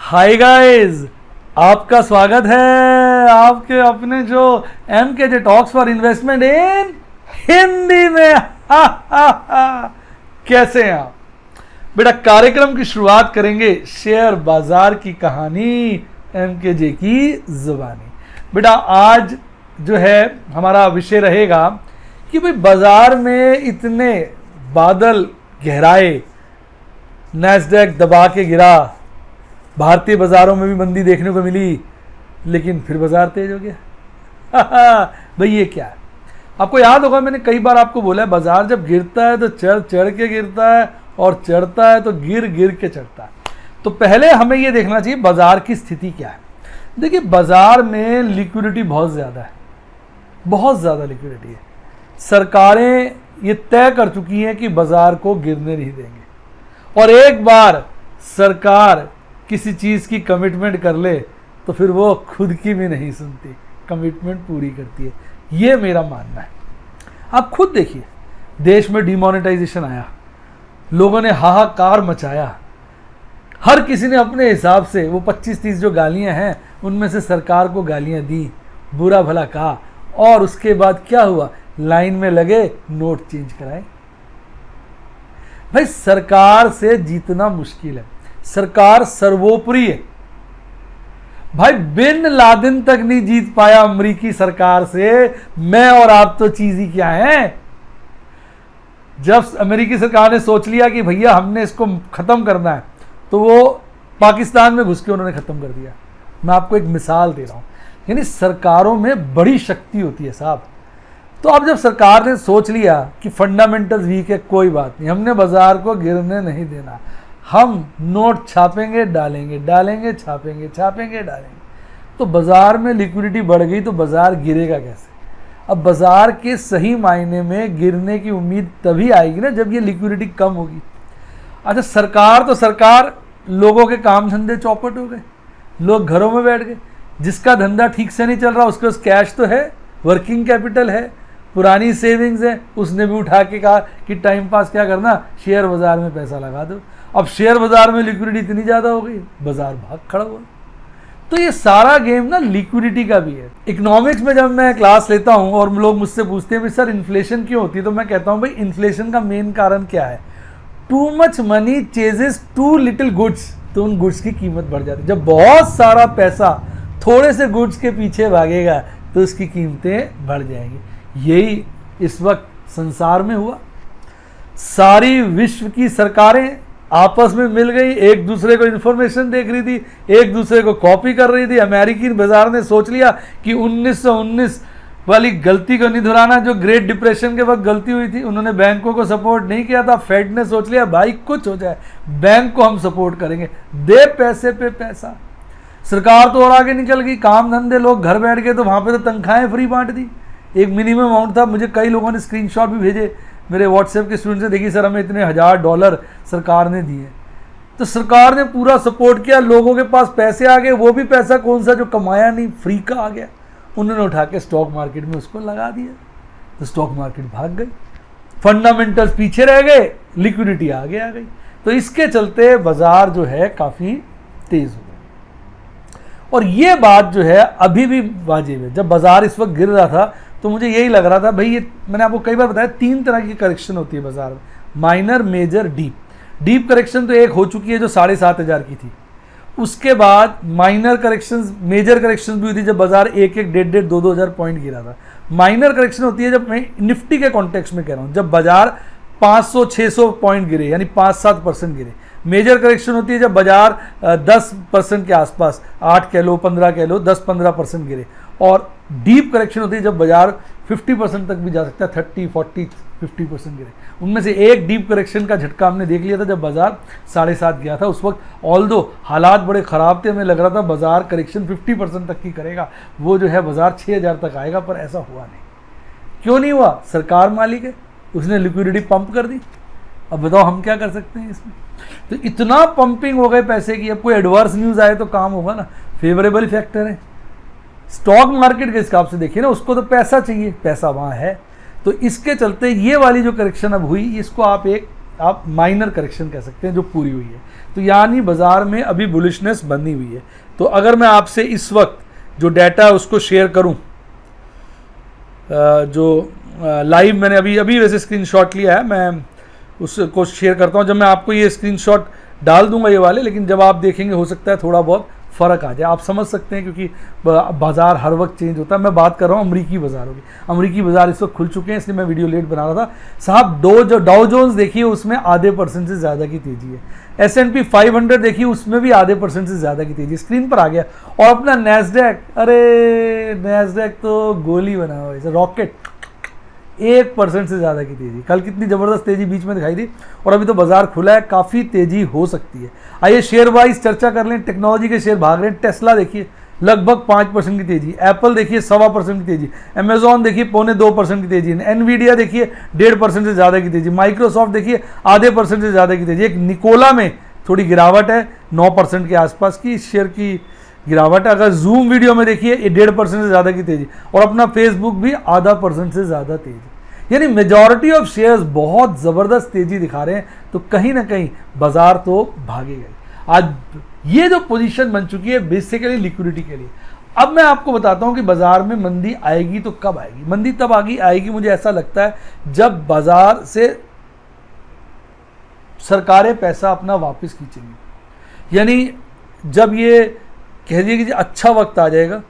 Hi guys, आपका स्वागत है आपके अपने जो MKJ टॉक्स फॉर इन्वेस्टमेंट इन हिंदी में। कैसे हैं आप बेटा? कार्यक्रम की शुरुआत करेंगे शेयर बाजार की कहानी MKJ की जुबानी। बेटा आज जो है हमारा विषय रहेगा कि भाई बाजार में इतने बादल गहराए, नैस्डैक दबा के गिरा, भारतीय बाजारों में भी मंदी देखने को मिली, लेकिन फिर बाजार तेज हो गया। भाई ये क्या है? आपको याद होगा मैंने कई बार आपको बोला है, बाजार जब गिरता है तो चढ़ चढ़ के गिरता है और चढ़ता है तो गिर गिर के चढ़ता है। तो पहले हमें ये देखना चाहिए बाजार की स्थिति क्या है। देखिए बाजार में लिक्विडिटी बहुत ज़्यादा है, बहुत ज़्यादा लिक्विडिटी है। सरकारें ये तय कर चुकी हैं कि बाजार को गिरने नहीं देंगे, और एक बार सरकार किसी चीज़ की कमिटमेंट कर ले तो फिर वो खुद की भी नहीं सुनती, कमिटमेंट पूरी करती है। ये मेरा मानना है। आप खुद देखिए, देश में डिमोनेटाइजेशन आया, लोगों ने हाहाकार मचाया, हर किसी ने अपने हिसाब से वो 25-30 जो गालियां हैं उनमें से सरकार को गालियां दी, बुरा भला कहा, और उसके बाद क्या हुआ? लाइन में लगे, नोट चेंज कराए। भाई सरकार से जीतना मुश्किल है, सरकार सर्वोपरि है। भाई बिन लादेन तक नहीं जीत पाया अमेरिकी सरकार से, मैं और आप तो चीज ही क्या है। जब अमेरिकी सरकार ने सोच लिया कि भैया हमने इसको खत्म करना है, तो वो पाकिस्तान में घुस के उन्होंने खत्म कर दिया। मैं आपको एक मिसाल दे रहा हूं, यानी सरकारों में बड़ी शक्ति होती है साहब। तो अब जब सरकार ने सोच लिया कि फंडामेंटल्स वीक है, कोई बात नहीं, हमने बाजार को गिरने नहीं देना, हम नोट छापेंगे डालेंगे, डालेंगे छापेंगे, छापेंगे डालेंगे, तो बाजार में लिक्विडिटी बढ़ गई तो बाजार गिरेगा कैसे? अब बाजार के सही मायने में गिरने की उम्मीद तभी आएगी ना जब ये लिक्विडिटी कम होगी। अच्छा सरकार तो सरकार, लोगों के काम धंधे चौपट हो गए, लोग घरों में बैठ गए। जिसका धंधा ठीक से नहीं चल रहा उसके पास कैश तो है, वर्किंग कैपिटल है, पुरानी सेविंग्स है, उसने भी उठा के कहा कि टाइम पास क्या करना, शेयर बाजार में पैसा लगा दो। अब शेयर बाजार में लिक्विडिटी इतनी ज़्यादा हो गई, बाजार भाग खड़ा हुआ। तो ये सारा गेम ना लिक्विडिटी का भी है। इकोनॉमिक्स में जब मैं क्लास लेता हूँ और लोग मुझसे पूछते हैं सर इन्फ्लेशन क्यों होती है, तो मैं कहता हूँ भाई इन्फ्लेशन का मेन कारण क्या है? Too much money chases too little goods, तो उन गुड्स की कीमत बढ़ जाती है। जब बहुत सारा पैसा थोड़े से गुड्स के पीछे भागेगा तो उसकी कीमतें बढ़ जाएंगी। यही इस वक्त संसार में हुआ। सारी विश्व की सरकारें आपस में मिल गई, एक दूसरे को इन्फॉर्मेशन देख रही थी, एक दूसरे को कॉपी कर रही थी। अमेरिकी बाजार ने सोच लिया कि 1919 वाली गलती को नहीं दोहराना, जो ग्रेट डिप्रेशन के वक्त गलती हुई थी। उन्होंने बैंकों को सपोर्ट नहीं किया था, फेड ने सोच लिया भाई कुछ हो जाए, बैंक को हम सपोर्ट करेंगे, दे पैसे पे पैसा। सरकार तो और आगे निकल गई, काम धंधे, लोग घर बैठ गए, तो वहाँ पे तो तनख्वाहें फ्री बांट दी। एक मिनिमम अमाउंट था, मुझे कई लोगों ने स्क्रीनशॉट भी भेजे मेरे व्हाट्सएप के स्टूडेंट से, देखिए सर हमें इतने $1000 सरकार ने दिए। तो सरकार ने पूरा सपोर्ट किया, लोगों के पास पैसे आ गए, वो भी पैसा कौन सा जो कमाया नहीं, फ्री का आ गया, उन्होंने उठा के स्टॉक मार्केट में उसको लगा दिया, तो स्टॉक मार्केट भाग गई, फंडामेंटल्स पीछे रह गए, लिक्विडिटी आगे आ गई। तो इसके चलते बाजार जो है काफ़ी तेज हो गया। और ये बात जो है अभी भी वाजिब है। जब बाजार इस वक्त गिर रहा था तो मुझे यही लग रहा था भाई, ये मैंने आपको कई बार बताया 3 तरह की करेक्शन होती है बाजार में, minor, major, deep. Deep correction तो एक हो चुकी है जो 7,500 की थी। उसके बाद माइनर करेक्शंस, मेजर करेक्शंस भी हुई थी जब बाजार 1-1, 1.5, 2-2 हज़ार पॉइंट गिरा था। माइनर करेक्शन होती है जब, मैं निफ्टी के कॉन्टेक्स्ट में कह रहा हूँ, जब बाजार 500-600 पॉइंट गिरे, यानी 5-7% गिरे। मेजर करेक्शन होती है जब बाजार 10% के आसपास, 8 कह लो, 15 कह लो, 10-15% गिरे। और डीप करेक्शन होती है जब बाजार 50% तक भी जा सकता है, 30, 40, 50% गिरे। उनमें से एक डीप करेक्शन का झटका हमने देख लिया था जब बाजार 7.5 गया था। उस वक्त ऑल्दो हालात बड़े ख़राब थे, हमें लग रहा था बाजार करेक्शन 50% तक की करेगा, वो जो है बाजार 6,000 तक आएगा, पर ऐसा हुआ नहीं। क्यों नहीं हुआ? सरकार मालिक है, उसने लिक्विडिटी पंप कर दी। अब बताओ हम क्या कर सकते हैं इसमें? तो इतना पंपिंग हो गए पैसे की, अब कोई एडवर्स न्यूज़ आए तो काम होगा ना, फेवरेबल फैक्टर है। स्टॉक मार्केट के हिसाब से देखिए ना, उसको तो पैसा चाहिए, पैसा वहाँ है। तो इसके चलते ये वाली जो करेक्शन अब हुई, इसको आप एक आप माइनर करेक्शन कह सकते हैं जो पूरी हुई है। तो यानी बाजार में अभी बुलिशनेस बनी हुई है। तो अगर मैं आपसे इस वक्त जो डाटा है उसको शेयर करूं, जो लाइव मैंने अभी वैसे स्क्रीनशॉट लिया है, मैं उसको शेयर करता हूं। जब मैं आपको ये स्क्रीनशॉट डाल दूंगा ये वाले, लेकिन जब आप देखेंगे हो सकता है थोड़ा बहुत फ़र्क आ जाए, आप समझ सकते हैं, क्योंकि बाज़ार हर वक्त चेंज होता है। मैं बात कर रहा हूँ अमरीकी बाज़ारों की। अमरीकी बाज़ार इस वक्त खुल चुके हैं, इसलिए मैं वीडियो लेट बना रहा था साहब। डाउ जोन्स देखिए, उसमें आधे % से ज़्यादा की तेज़ी है। S&P 500 देखिए, उसमें भी आधे % से ज़्यादा की तेज़ी स्क्रीन पर आ गया। और अपना नैस्डैक, अरे नैस्डैक तो गोली बना हुआ है, रॉकेट, 1% से ज़्यादा की तेज़ी। कल कितनी ज़बरदस्त तेज़ी बीच में दिखाई दी, और अभी तो बाजार खुला है, काफ़ी तेज़ी हो सकती है। आइए शेयर वाइज चर्चा कर लें। टेक्नोलॉजी के शेयर भाग रहे हैं। टेस्ला देखिए लगभग 5% की तेज़ी, एप्पल देखिए 1.25% की तेज़ी, अमेजॉन देखिए 0.25% की तेज़ी, एनवीडिया देखिए 1.5% से ज़्यादा की तेज़ी, माइक्रोसॉफ्ट देखिए आधे % से ज़्यादा की तेज़ी। एक निकोला में थोड़ी गिरावट है, 9% के आसपास की शेयर की गिरावट है। अगर जूम वीडियो में देखिए 1.5% से ज़्यादा की तेज़ी, और अपना फेसबुक भी आधा % से ज़्यादा तेज़ी। यानी मेजॉरिटी ऑफ शेयर्स बहुत ज़बरदस्त तेज़ी दिखा रहे हैं। तो कहीं ना कहीं बाजार तो भागेगा। आज ये जो पोजीशन बन चुकी है बेसिकली लिक्विडिटी के लिए। अब मैं आपको बताता हूं कि बाजार में मंदी आएगी तो कब आएगी। मंदी तब आएगी मुझे ऐसा लगता है जब बाजार से सरकारें पैसा अपना वापस खींचेंगी। यानी जब ये कह दिए कि अच्छा वक्त आ जाएगा,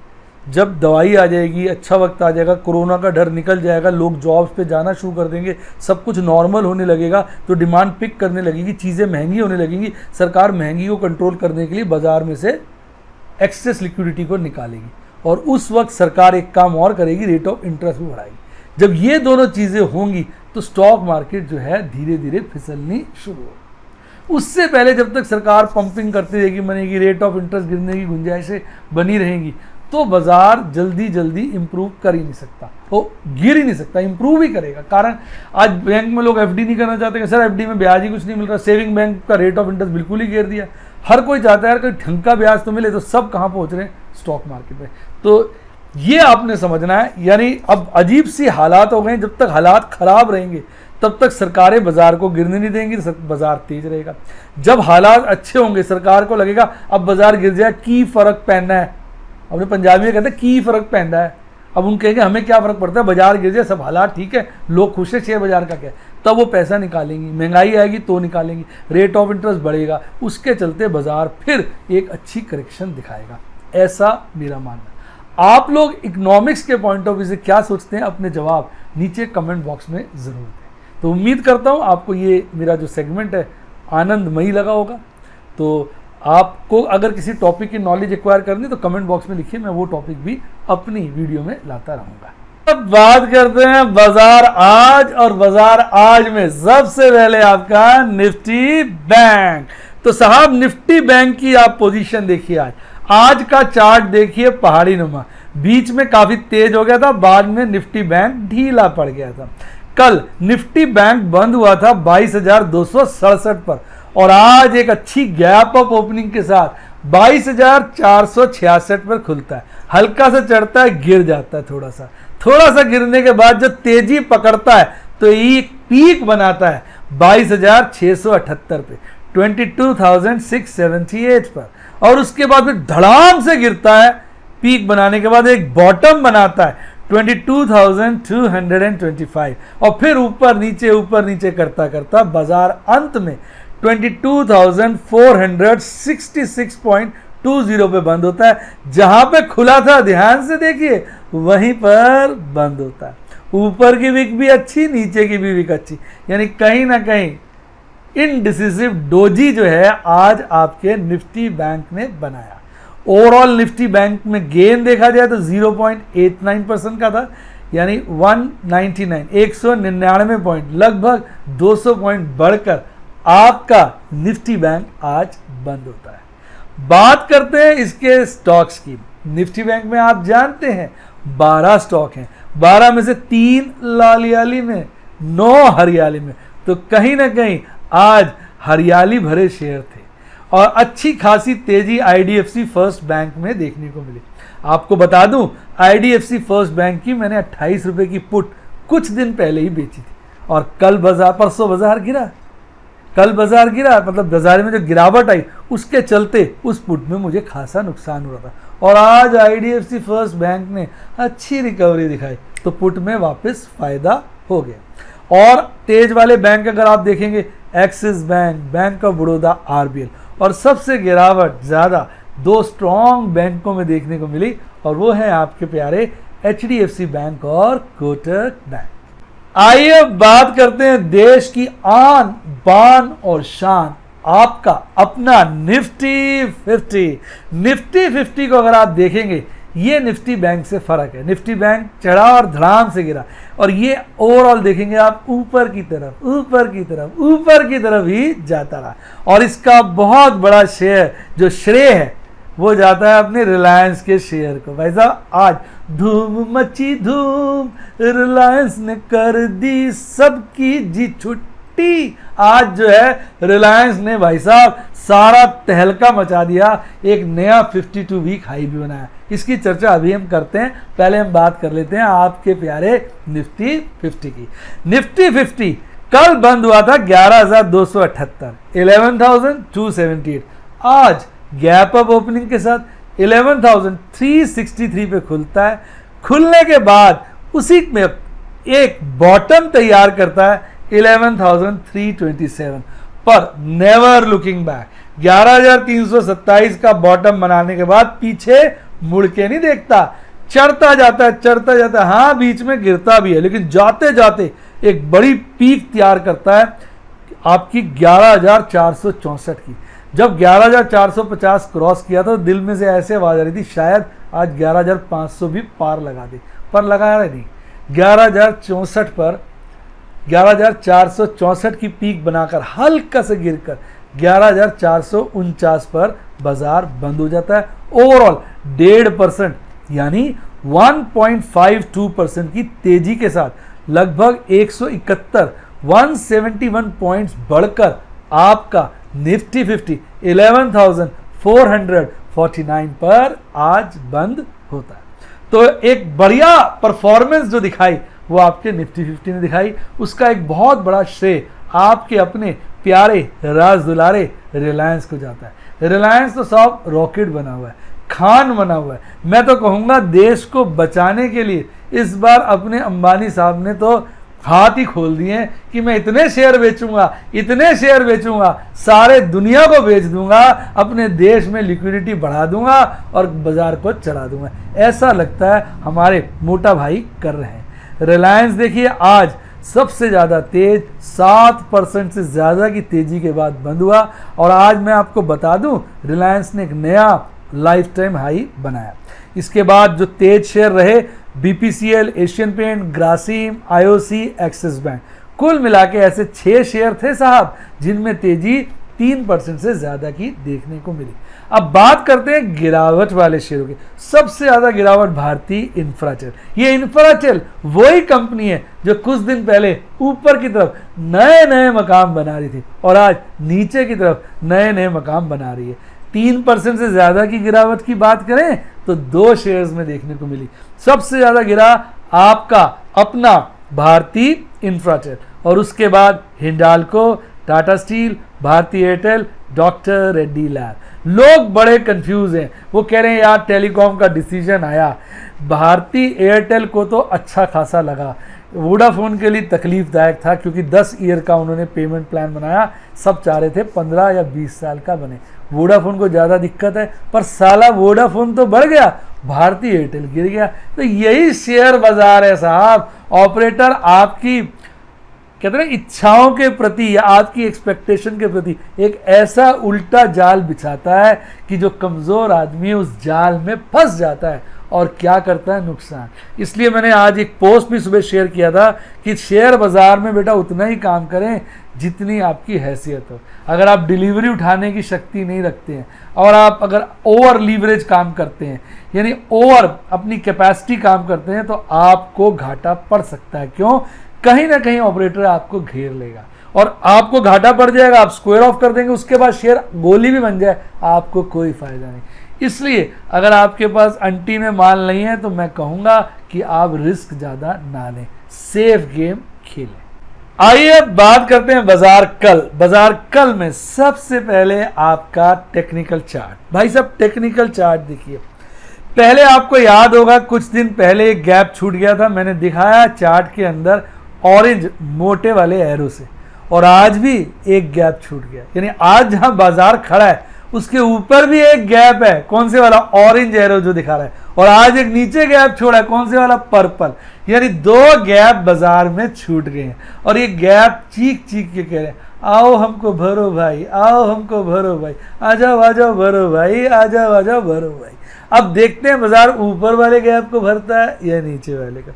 जब दवाई आ जाएगी, अच्छा वक्त आ जाएगा, कोरोना का डर निकल जाएगा, लोग जॉब्स पे जाना शुरू कर देंगे, सब कुछ नॉर्मल होने लगेगा, तो डिमांड पिक करने लगेगी, चीज़ें महंगी होने लगेंगी, सरकार महंगी को कंट्रोल करने के लिए बाजार में से एक्सेस लिक्विडिटी को निकालेगी, और उस वक्त सरकार एक काम और करेगी, रेट ऑफ इंटरेस्ट भी बढ़ाएगी। जब ये दोनों चीज़ें होंगी तो स्टॉक मार्केट जो है धीरे धीरे फिसलनी शुरू होगी। उससे पहले जब तक सरकार पंपिंग करती रहेगी मनी की, रेट ऑफ इंटरेस्ट गिरने की गुंजाइशें बनी रहेंगी, तो बाजार जल्दी जल्दी इंप्रूव कर ही नहीं सकता, वो गिर ही नहीं सकता, इंप्रूव ही करेगा। कारण आज बैंक में लोग एफडी नहीं करना चाहते कि सर एफडी में ब्याज ही कुछ नहीं मिल रहा, सेविंग बैंक का रेट ऑफ इंटरेस्ट बिल्कुल ही गिर दिया। हर कोई चाहता है यार कोई ढंग का ब्याज तो मिले, तो सब कहाँ पहुँच रहे हैं, स्टॉक मार्केट में। तो ये आपने समझना है। यानी अब अजीब सी हालात हो गए, जब तक हालात खराब रहेंगे तब तक सरकारें बाजार को गिरने नहीं देंगी, बाजार तेज रहेगा। जब हालात अच्छे होंगे सरकार को लगेगा अब बाजार गिर जाए, की फर्क पहनना है, अपने पंजाबी में कहते हैं की फर्क पहनता है। अब उन कहेंगे हमें क्या फर्क पड़ता है, बाजार गिर जाए, सब हालात ठीक है, लोग खुश है, शेयर बाजार का क्या, तब वो पैसा निकालेंगी। महंगाई आएगी तो निकालेंगी, रेट ऑफ इंटरेस्ट बढ़ेगा, उसके चलते बाजार फिर एक अच्छी करेक्शन दिखाएगा, ऐसा मेरा मानना है। आप लोग इकोनॉमिक्स के पॉइंट ऑफ व्यू से क्या सोचते हैं, अपने जवाब नीचे कमेंट बॉक्स में ज़रूर दें। तो उम्मीद करता हूँ आपको ये मेरा जो सेगमेंट है आनंदमयी लगा होगा। तो आपको अगर किसी टॉपिक की नॉलेज एक्वायर करनी तो कमेंट बॉक्स में लिखिए, मैं वो टॉपिक भी अपनी वीडियो में लाता रहूँगा। अब बात करते हैं बाजार आज, और बाजार आज में सबसे पहले आपका निफ्टी बैंक। तो साहब निफ्टी बैंक की आप पोजीशन देखिए, आज का चार्ट देखिए, पहाड़ी नुमा, बीच में काफी तेज हो गया था, बाद में निफ्टी बैंक ढीला पड़ गया था। कल निफ्टी बैंक बंद हुआ था 22,267 पर, और आज एक अच्छी गैप अप ओपनिंग के साथ 22,466 पर खुलता है। हल्का सा चढ़ता है, गिर जाता है, थोड़ा सा गिरने के बाद जो तेजी पकड़ता है तो एक पीक बनाता है 22,678 पे, 22,678 पर, और उसके बाद फिर धड़ाम से गिरता है, पीक बनाने के बाद एक बॉटम बनाता है 22,225, और फिर ऊपर नीचे करता करता बाजार अंत में 22,466.20 पे बंद होता है। जहां पे खुला था ध्यान से देखिए वहीं पर बंद होता है। ऊपर की विक भी अच्छी, नीचे की भी विक अच्छी, यानी कहीं ना कहीं इनडिसिसिव डोजी जो है आज आपके निफ्टी बैंक ने बनाया। ओवरऑल निफ्टी बैंक में गेन देखा जाए तो 0.89% का था, यानी 199 पॉइंट, लगभग 200 पॉइंट बढ़कर आपका निफ्टी बैंक आज बंद होता है। बात करते हैं इसके स्टॉक्स की। निफ्टी बैंक में आप जानते हैं 12 स्टॉक हैं, 12 में से 3 लालियाली में, 9 हरियाली में, तो कहीं ना कहीं आज हरियाली भरे शेयर थे, और अच्छी खासी तेजी आईडीएफसी फर्स्ट बैंक में देखने को मिली। आपको बता दूं आईडीएफसी फर्स्ट बैंक की मैंने 28 रुपए की पुट कुछ दिन पहले ही बेची थी, और कल परसों बाजार गिरा, कल बाजार गिरा, मतलब बाजार में जो गिरावट आई उसके चलते उस पुट में मुझे खासा नुकसान हो रहा था, और आज आईडीएफसी फर्स्ट बैंक ने अच्छी रिकवरी दिखाई तो पुट में वापस फायदा हो गया। और तेज वाले बैंक अगर आप देखेंगे axis bank, bank of Baroda, RBL, और सबसे गिरावट ज़्यादा दो स्ट्रॉन्ग बैंकों में देखने को मिली, और वो है आपके प्यारे एचडीएफसी बैंक और कोटक बैंक। आइए अब बात करते हैं देश की आन बान और शान, आपका अपना निफ्टी 50। निफ्टी 50 को अगर आप देखेंगे, ये निफ्टी बैंक से फर्क है। निफ्टी बैंक चढ़ा और धड़ाम से गिरा, और ये ओवरऑल देखेंगे आप ऊपर की तरफ ऊपर की तरफ ऊपर की तरफ ही जाता रहा, और इसका बहुत बड़ा शेयर जो श्रेय है वो जाता है अपने रिलायंस के शेयर को। भाई साहब आज धूम मची धूम, रिलायंस ने कर दी सबकी जी छुट्टी। आज जो है रिलायंस ने भाई साहब सारा तहलका मचा दिया, एक नया 52 वीक हाई भी बनाया। इसकी चर्चा अभी हम करते हैं, पहले हम बात कर लेते हैं आपके प्यारे निफ्टी 50 की। निफ्टी 50 कल बंद हुआ था 11,278, 11,278। आज गैप अप ओपनिंग के साथ 11,363 पे खुलता है। खुलने के बाद उसी में एक बॉटम तैयार करता है 11,327 पर, नेवर लुकिंग बैक। 11,327 का बॉटम बनाने के बाद पीछे मुड़ के नहीं देखता, चढ़ता जाता है चढ़ता जाता है। हाँ बीच में गिरता भी है, लेकिन जाते जाते एक बड़ी पीक तैयार करता है आपकी 11,464 की। जब 11,450 क्रॉस किया था तो दिल में से ऐसे आवाज आ रही थी शायद आज 11,500 भी पार लगा दे, पर लगाया नहीं। 11,064 पर 11,464 की पीक बनाकर हल्का से गिरकर 11,449 पर बाजार बंद हो जाता है। ओवरऑल 1.5% यानी 1.52% की तेजी के साथ लगभग 171 पॉइंट्स बढ़कर आपका निफ्टी 50 11,449 पर आज बंद होता है। तो एक बढ़िया परफॉर्मेंस जो दिखाई वो आपके निफ्टी 50 ने दिखाई, उसका एक बहुत बड़ा श्रेय आपके अपने प्यारे राज दुलारे रिलायंस को जाता है। रिलायंस तो सब रॉकेट बना हुआ है, खान बना हुआ है। मैं तो कहूँगा देश को बचाने के लिए इस बार अपने अंबानी साहब ने तो हाथ ही खोल दिए कि मैं इतने शेयर बेचूंगा, सारे दुनिया को बेच दूंगा, अपने देश में लिक्विडिटी बढ़ा दूंगा और बाजार को चढ़ा दूंगा। ऐसा लगता है हमारे मोटा भाई कर रहे हैं। रिलायंस देखिए आज सबसे ज़्यादा तेज 7% से ज़्यादा की तेजी के बाद बंद हुआ, और आज मैं आपको बता दूं रिलायंस ने एक नया लाइफ टाइम हाई बनाया। इसके बाद जो तेज शेयर रहे BPCL, Asian paint, Grasim, IOC, Axis bank, कुल मिला के ऐसे 6 शेयर थे साहब जिनमें तेजी 3% से ज़्यादा की देखने को मिली। अब बात करते हैं गिरावट वाले शेयरों की। सबसे ज़्यादा गिरावट भारतीय इंफ्राटेल। ये इंफ्राटेल वही कंपनी है जो कुछ दिन पहले ऊपर की तरफ नए नए मकाम बना रही थी और आज नीचे की तरफ नए नए मकाम बना रही है। 3% से ज़्यादा की गिरावट की बात करें तो 2 शेयर्स में देखने को मिली। सबसे ज़्यादा गिरा आपका अपना भारतीय इंफ्राटेल, और उसके बाद हिंडाल्को, टाटा स्टील, भारतीय एयरटेल, डॉक्टर रेड्डी लैब। लोग बड़े कंफ्यूज हैं, वो कह रहे हैं यार टेलीकॉम का डिसीजन आया, भारतीय एयरटेल को तो अच्छा खासा लगा, वोडाफोन के लिए तकलीफदायक था क्योंकि 10 ईयर का उन्होंने पेमेंट प्लान बनाया, सब चाह रहे थे 15 या 20 साल का बने। वोडाफोन को ज़्यादा दिक्कत है, पर साला वोडाफोन तो बढ़ गया, भारतीय एयरटेल गिर गया। तो यही शेयर बाजार है साहब। ऑपरेटर आपकी कहते हैं इच्छाओं के प्रति या आपकी एक्सपेक्टेशन के प्रति एक ऐसा उल्टा जाल बिछाता है कि जो कमज़ोर आदमी उस जाल में फंस जाता है और क्या करता है नुकसान। इसलिए मैंने आज एक पोस्ट भी सुबह शेयर किया था कि शेयर बाज़ार में बेटा उतना ही काम करें जितनी आपकी हैसियत हो। अगर आप डिलीवरी उठाने की शक्ति नहीं रखते हैं और आप अगर ओवर लीवरेज काम करते हैं यानी ओवर अपनी कैपेसिटी काम करते हैं तो आपको घाटा पड़ सकता है। क्यों? कहीं ना कहीं ऑपरेटर आपको घेर लेगा और आपको घाटा पड़ जाएगा, आप स्क्वायर ऑफ कर देंगे, उसके बाद शेयर गोली भी बन जाए, आपको कोई फायदा नहीं। इसलिए अगर आपके पास अंटी में माल नहीं है तो मैं कहूँगा कि आप रिस्क ज़्यादा ना लें, सेफ गेम खेलें। आइए अब बात करते हैं बाजार कल। बाजार कल में सबसे पहले आपका टेक्निकल चार्ट। भाई साहब टेक्निकल चार्ट देखिए, पहले आपको याद होगा कुछ दिन पहले एक गैप छूट गया था, मैंने दिखाया चार्ट के अंदर ऑरेंज मोटे वाले एरो से, और आज भी एक गैप छूट गया, यानी आज जहां बाजार खड़ा है उसके ऊपर भी एक गैप है, कौन से वाला, ऑरेंज एरो जो दिखा रहा है, और आज एक नीचे गैप छोड़ा है, कौन से वाला, पर्पल। यानी दो गैप बाजार में छूट गए हैं, और ये गैप चीख चीख के कह रहे हैं आओ हमको भरो भाई, आओ हमको भरो भाई, आ जाओ भरो भाई, आ जाओ भरो भाई। अब देखते हैं बाजार ऊपर वाले गैप को भरता है या नीचे वाले का।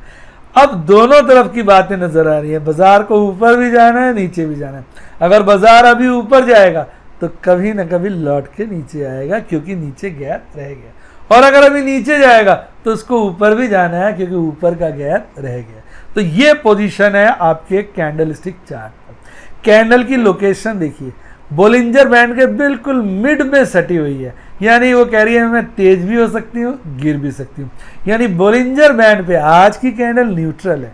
अब दोनों तरफ की बातें नजर आ रही है, बाजार को ऊपर भी जाना है, नीचे भी जाना है। अगर बाजार अभी ऊपर जाएगा तो कभी ना कभी लौट के नीचे आएगा, क्योंकि नीचे गैप रह गया, और अगर अभी नीचे जाएगा तो उसको ऊपर भी जाना है, क्योंकि ऊपर का गैप रह गया। तो ये पोजीशन है आपके कैंडलस्टिक चार्ट पर। कैंडल की लोकेशन देखिए, बोलिंजर बैंड के बिल्कुल मिड में सटी हुई है, यानी वो कह रही है मैं तेज भी हो सकती हूँ, गिर भी सकती हूँ। यानी बोलिंजर बैंड पे आज की कैंडल न्यूट्रल है,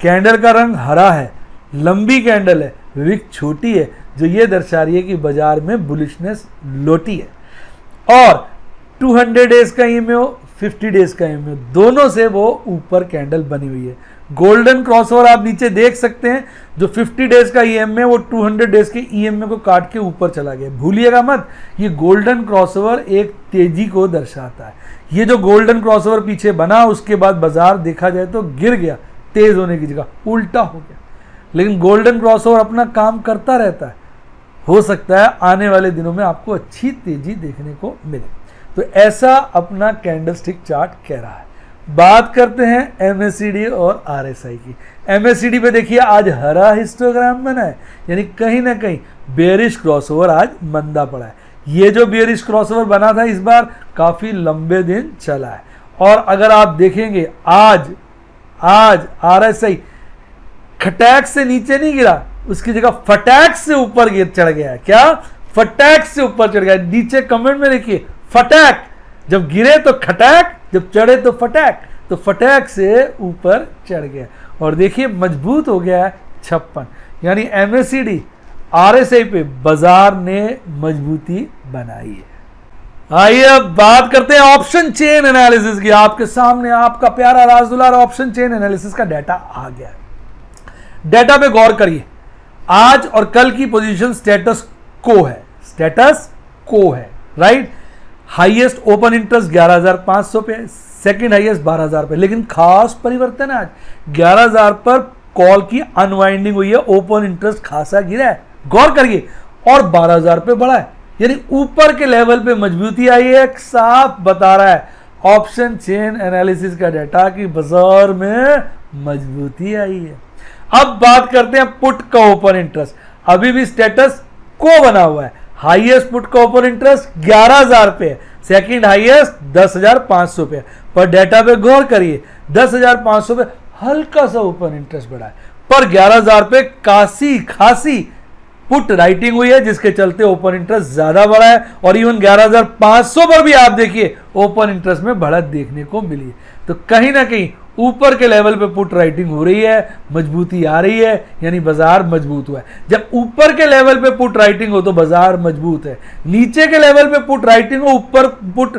कैंडल का रंग हरा है, लंबी कैंडल है, विक छोटी है, जो ये दर्शा रही है कि बाजार में बुलिशनेस लोटी है। और 200 डेज का ईएमए, 50 डेज का ईएमए, दोनों से वो ऊपर कैंडल बनी हुई है। गोल्डन क्रॉसओवर आप नीचे देख सकते हैं, जो 50 डेज का ईएमए वो 200 डेज के ईएमए को काट के ऊपर चला गया। भूलिएगा मत, ये गोल्डन क्रॉसओवर एक तेजी को दर्शाता है। ये जो गोल्डन क्रॉसओवर पीछे बना, उसके बाद बाजार देखा जाए तो गिर गया, तेज होने की जगह उल्टा हो गया। लेकिन गोल्डन क्रॉसओवर अपना काम करता रहता है, हो सकता है आने वाले दिनों में आपको अच्छी तेजी देखने को मिले। तो ऐसा अपना कैंडलस्टिक चार्ट कह रहा है। बात करते हैं एमएससीडी और आरएसआई की। एमएससीडी पे देखिए आज हरा हिस्टोग्राम बना है, यानी कहीं ना कहीं बेयरिश क्रॉसओवर आज मंदा पड़ा है। ये जो बेयरिश क्रॉसओवर बना था इस बार काफी लंबे दिन चला है, और अगर आप देखेंगे आज आरएसआई खटैक से नीचे नहीं गिरा, उसकी जगह फटैक से ऊपर चढ़ गया है। क्या, फटैक से ऊपर चढ़ गया। नीचे कमेंट में लिखिए फटैक, जब गिरे तो खटैक, जब चढ़े तो फटैक, तो फटैक से ऊपर चढ़ गया। और देखिए मजबूत हो गया है 56, यानी एमएससीडी आरएसआई पे बाजार ने मजबूती बनाई है। आइए अब बात करते हैं ऑप्शन चेन एनालिसिस की। आपके सामने आपका प्यारा राजदुलार ऑप्शन चेन एनालिसिस का डाटा आ गया है। डाटा पे गौर करिए, आज और कल की पोजीशन स्टेटस को है, राइट। हाईएस्ट ओपन इंटरेस्ट 11,500 पे, सेकंड हाईएस्ट 12,000 पे, लेकिन खास परिवर्तन है आज 11,000 पर कॉल की अनवाइंडिंग हुई है, ओपन इंटरेस्ट खासा गिरा है, गौर करिए, और 12,000 पे बढ़ा है, यानी ऊपर के लेवल पे मजबूती आई है। साफ बता रहा है ऑप्शन चेन एनालिसिस का डाटा कि बाजार में मजबूती आई है। अब बात करते हैं पुट का ओपन इंटरेस्ट, अभी भी स्टेटस को बना हुआ है। हाईएस्ट पुट का ओपन इंटरेस्ट 11,000 पे, सेकंड हाईएस्ट 10,500 पे, पर डाटा पे गौर करिए 10,500 पे हल्का सा ओपन इंटरेस्ट बढ़ा है, पर 11,000 पे खासी पुट राइटिंग हुई है, जिसके चलते ओपन इंटरेस्ट ज्यादा बढ़ा है। और इवन 11,500 पर भी आप देखिए ओपन इंटरेस्ट में बढ़त देखने को मिली है। तो कहीं ना कहीं ऊपर के लेवल पे पुट राइटिंग हो रही है, मजबूती आ रही है, यानी बाजार मजबूत हुआ है। जब ऊपर के लेवल पे पुट राइटिंग हो तो बाजार मजबूत है, नीचे के लेवल पे पुट राइटिंग हो, ऊपर पुट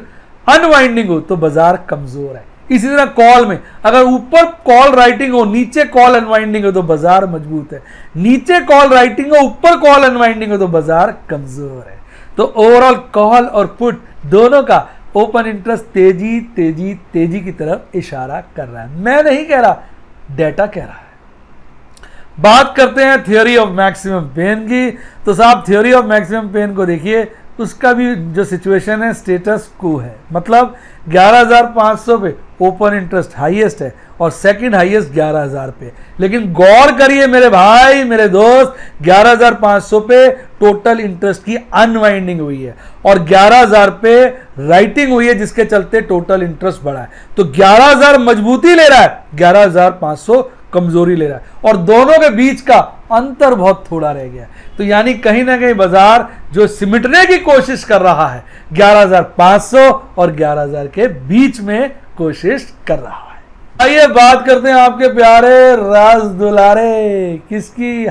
अनवाइंडिंग हो तो बाजार कमजोर है। इसी तरह कॉल में अगर ऊपर कॉल राइटिंग हो, नीचे कॉल अनवाइंडिंग हो तो बाजार मजबूत है, नीचे कॉल राइटिंग हो, ऊपर कॉल अनवाइंडिंग हो तो बाजार कमजोर है। तो ओवरऑल कॉल और पुट दोनों का ओपन इंटरेस्ट तेजी की तरफ इशारा कर रहा है। मैं नहीं कह रहा, डाटा कह रहा है। बात करते हैं थ्योरी ऑफ मैक्सिमम पेन की। तो साहब थ्योरी ऑफ मैक्सिमम पेन को देखिए, उसका भी जो सिचुएशन है स्टेटस को है, मतलब 11,500 पे ओपन इंटरेस्ट हाईएस्ट है और सेकंड हाईएस्ट 11,000 पे। लेकिन गौर करिए मेरे भाई मेरे दोस्त, 11,500 पे टोटल इंटरेस्ट की अनवाइंडिंग हुई है और 11,000 पे राइटिंग हुई है, जिसके चलते टोटल इंटरेस्ट बढ़ा है। तो 11,000 मजबूती ले रहा है, 11,500 कमजोरी ले रहा है, और दोनों के बीच का अंतर बहुत थोड़ा रह गया। तो यानी कहीं ना कहीं बाजार जो सिमटने की कोशिश कर रहा है 11,500 और 11,000 के बीच में कोशिश कर रहा है। आइए बात करते हैं आपके प्यारे राज दुलारे किसकी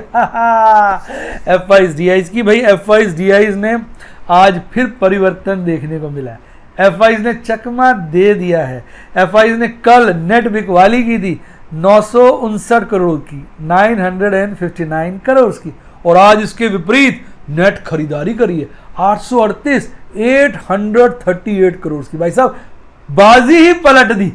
F5 की। भाई F5 ने आज फिर परिवर्तन देखने को मिला है। F5 ने चकमा दे दिया है। F5 ने कल नेट बिकवाली की थी 959 करोड़ की, 959 करोड़ की, और आज इसके विपरीत नेट खरीदारी करी है 838 करोड़ की। भाई साहब बाजी ही पलट दी।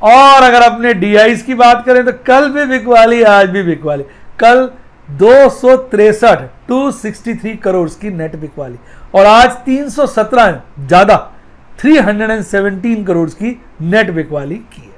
और अगर अपने DIs की बात करें तो कल भी बिकवाली, आज भी बिकवाली। कल 263 करोड़ की नेट बिकवाली और आज 317 ज्यादा 317 करोड़ की नेट बिकवाली की है।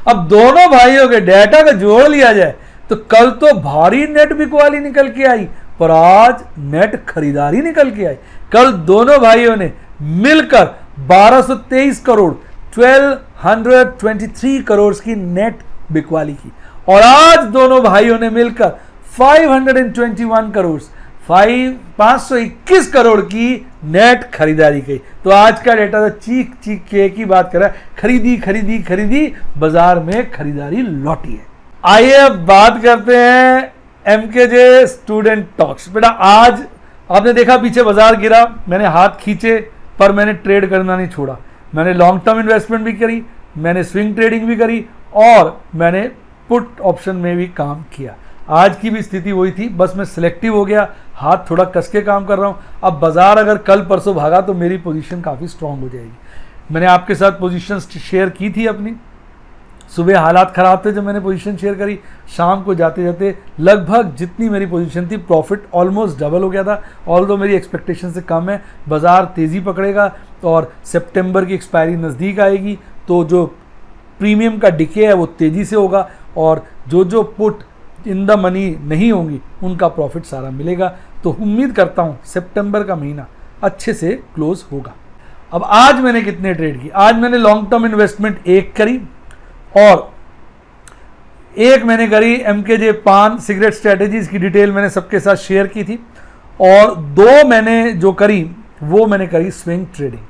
अब दोनों भाइयों के डेटा का जोड़ लिया जाए तो कल तो भारी नेट बिकवाली निकल के आई, पर आज नेट खरीदारी निकल के आई। कल दोनों भाइयों ने मिलकर 1223 करोड़ 1223 करोड़ की नेट बिकवाली की, और आज दोनों भाइयों ने मिलकर 521 करोड़ 521 करोड़ की नेट खरीदारी की। तो आज का डेटा तो चीख चीख के की बात कर रहा है, खरीदी खरीदी खरीदी, बाजार में खरीदारी लौटी है। आइए अब बात करते हैं MKJ स्टूडेंट टॉक्स। बेटा आज आपने देखा पीछे बाजार गिरा, मैंने हाथ खींचे पर मैंने ट्रेड करना नहीं छोड़ा। मैंने लॉन्ग टर्म इन्वेस्टमेंट भी करी, मैंने स्विंग ट्रेडिंग भी करी, और मैंने पुट ऑप्शन में भी काम किया। आज की भी स्थिति वही थी, बस मैं सिलेक्टिव हो गया, हाथ थोड़ा कस के काम कर रहा हूँ। अब बाजार अगर कल परसों भागा तो मेरी पोजीशन काफ़ी स्ट्रांग हो जाएगी। मैंने आपके साथ पोजीशन शेयर की थी अपनी। सुबह हालात ख़राब थे जब मैंने पोजीशन शेयर करी, शाम को जाते जाते लगभग जितनी मेरी पोजीशन थी प्रॉफिट ऑलमोस्ट डबल हो गया था। ऑल्दो मेरी एक्सपेक्टेशन से कम है। बाज़ार तेज़ी पकड़ेगा और सितंबर की एक्सपायरी नज़दीक आएगी, तो जो प्रीमियम का डिके है वो तेज़ी से होगा, और जो पुट इन द मनी नहीं होंगी उनका प्रॉफिट सारा मिलेगा। तो उम्मीद करता हूँ सितंबर का महीना अच्छे से क्लोज होगा। अब आज मैंने कितने ट्रेड की? आज मैंने लॉन्ग टर्म इन्वेस्टमेंट एक करी, और एक मैंने करी MKJ पान सिगरेट स्ट्रेटेजीज की डिटेल मैंने सबके साथ शेयर की थी, और दो मैंने जो करी वो मैंने करी स्विंग ट्रेडिंग,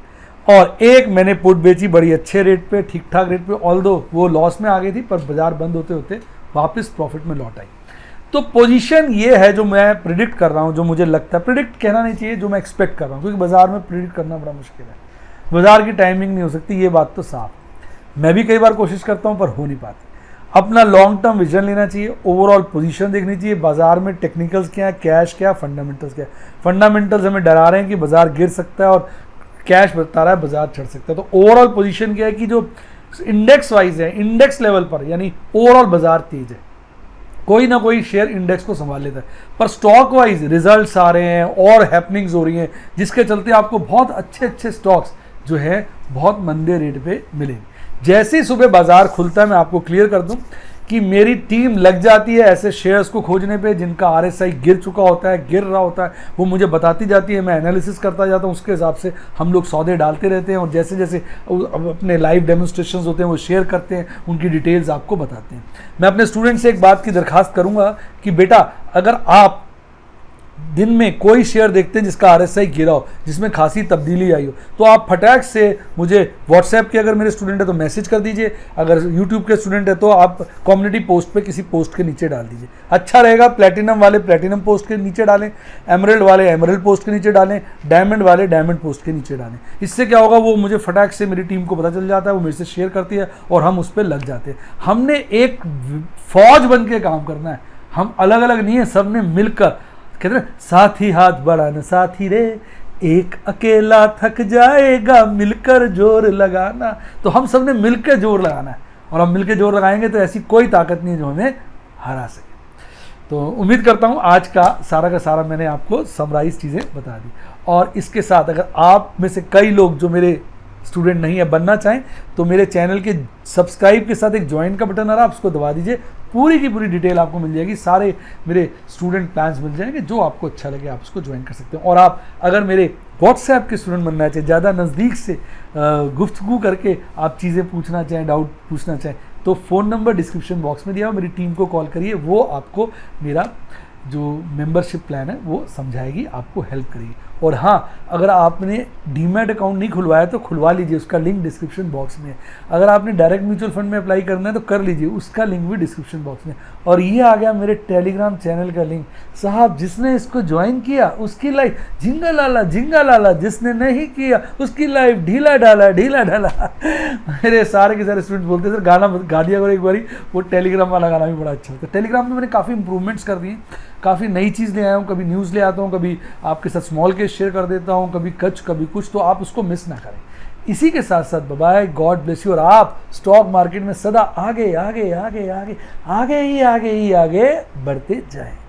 और एक मैंने पुट बेची बड़ी अच्छे रेट पे, ठीक ठाक रेट पे, ऑल्दो वो लॉस में आ गई थी पर बाजार बंद होते होते वापस प्रॉफिट में लौट आई। तो पोजीशन ये है जो मैं प्रिडिक्ट कर रहा हूँ, जो मुझे लगता है, प्रिडिक्ट कहना नहीं चाहिए, जो मैं एक्सपेक्ट कर रहा हूँ, क्योंकि बाजार में प्रिडिक्ट करना बड़ा मुश्किल है। बाजार की टाइमिंग नहीं हो सकती, ये बात तो साफ। मैं भी कई बार कोशिश करता हूँ पर हो नहीं पाती। अपना लॉन्ग टर्म विजन लेना चाहिए, ओवरऑल पोजीशन देखनी चाहिए, बाजार में टेक्निकल्स क्या है, कैश क्या है, फंडामेंटल्स क्या है। फंडामेंटल्स हमें डरा रहे हैं कि बाजार गिर सकता है, और कैश बता रहा है बाजार चढ़ सकता है। तो ओवरऑल पोजीशन क्या है कि जो इंडेक्स वाइज है, इंडेक्स लेवल पर यानी ओवरऑल बाजार तेज है, कोई ना कोई शेयर इंडेक्स को संभाल लेता है, पर स्टॉक वाइज रिजल्ट्स आ रहे हैं और हैपनिंग्स हो रही हैं, जिसके चलते आपको बहुत अच्छे अच्छे स्टॉक्स जो है बहुत मंदे रेट पे मिलेंगे। जैसे ही सुबह बाजार खुलता है, मैं आपको क्लियर कर दूं कि मेरी टीम लग जाती है ऐसे शेयर्स को खोजने पे जिनका RSI गिर चुका होता है, गिर रहा होता है, वो मुझे बताती जाती है, मैं एनालिसिस करता जाता हूँ, उसके हिसाब से हम लोग सौदे डालते रहते हैं, और जैसे जैसे अपने लाइव डेमोन्स्ट्रेशंस होते हैं वो शेयर करते हैं, उनकी डिटेल्स आपको बताते हैं। मैं अपने स्टूडेंट से एक बात की दरखास्त करूँगा कि बेटा अगर आप दिन में कोई शेयर देखते हैं जिसका RSI गिरा हो, जिसमें खासी तब्दीली आई हो, तो आप फटाक से मुझे व्हाट्सएप के, अगर मेरे स्टूडेंट है तो मैसेज कर दीजिए, अगर यूट्यूब के स्टूडेंट है तो आप कम्युनिटी पोस्ट पे किसी पोस्ट के नीचे डाल दीजिए। अच्छा रहेगा। प्लेटिनम वाले प्लेटिनम पोस्ट के नीचे डालें, एमरल्ड वाले एमरल्ड पोस्ट के नीचे डालें, डायमंड वाले डायमंड पोस्ट के नीचे डालें। इससे क्या होगा, वो मुझे फटाक से मेरी टीम को पता चल जाता है, वो मेरे से शेयर करती है और हम उस पर लग जाते हैं। हमने एक फौज बन के काम करना है, हम अलग अलग नहीं है, सब ने मिलकर। कहते हैं साथी हाथ बढ़ाना साथी रे, एक अकेला थक जाएगा, मिलकर जोर लगाना। तो हम सब ने मिलकर जोर लगाना है, और हम मिलकर जोर लगाएंगे तो ऐसी कोई ताकत नहीं है जो हमें हरा सके। तो उम्मीद करता हूँ आज का सारा मैंने आपको समराइज चीज़ें बता दी। और इसके साथ अगर आप में से कई लोग जो मेरे स्टूडेंट नहीं है, बनना चाहें, तो मेरे चैनल के सब्सक्राइब के साथ एक ज्वाइन का बटन आ रहा है, आप उसको दबा दीजिए। पूरी की पूरी डिटेल आपको मिल जाएगी, सारे मेरे स्टूडेंट प्लान्स मिल जाएंगे, जो आपको अच्छा लगे आप उसको ज्वाइन कर सकते हैं। और आप अगर मेरे व्हाट्सएप के स्टूडेंट बनना चाहें, ज़्यादा नज़दीक से गुफ्तगू करके आप चीज़ें पूछना चाहें, डाउट पूछना चाहें, तो फ़ोन नंबर डिस्क्रिप्शन बॉक्स में दिया हो, मेरी टीम को कॉल करिए, वो आपको मेरा जो मेंबरशिप प्लान है वो समझाएगी, आपको हेल्प करेगी। और हाँ, अगर आपने डीमैट अकाउंट नहीं खुलवाया तो खुलवा लीजिए, उसका लिंक डिस्क्रिप्शन बॉक्स में है। अगर आपने डायरेक्ट म्यूचुअल फंड में अप्लाई करना है तो कर लीजिए, उसका लिंक भी डिस्क्रिप्शन बॉक्स में। और ये आ गया मेरे टेलीग्राम चैनल का लिंक। साहब, जिसने इसको ज्वाइन किया उसकी लाइफ झिंगा लाला, जिसने नहीं किया उसकी लाइफ ढीला ढाला। मेरे सारे के सारे स्टूडेंट बोलते हैं सर गाना गा दिया करो एक बारी, वो टेलीग्राम वाला गाना भी बड़ा अच्छा होता है। टेलीग्राम में मैंने काफ़ी इंप्रूवमेंट्स कर दिए, काफ़ी नई चीज़ ले आया हूँ, कभी न्यूज़ ले आता हूँ, कभी आपके साथ स्मॉल केस शेयर कर देता हूँ, कभी कभी कुछ, तो आप उसको मिस ना करें। इसी के साथ साथ बाय, गॉड ब्लेस यू, और आप स्टॉक मार्केट में सदा आगे बढ़ते जाएं।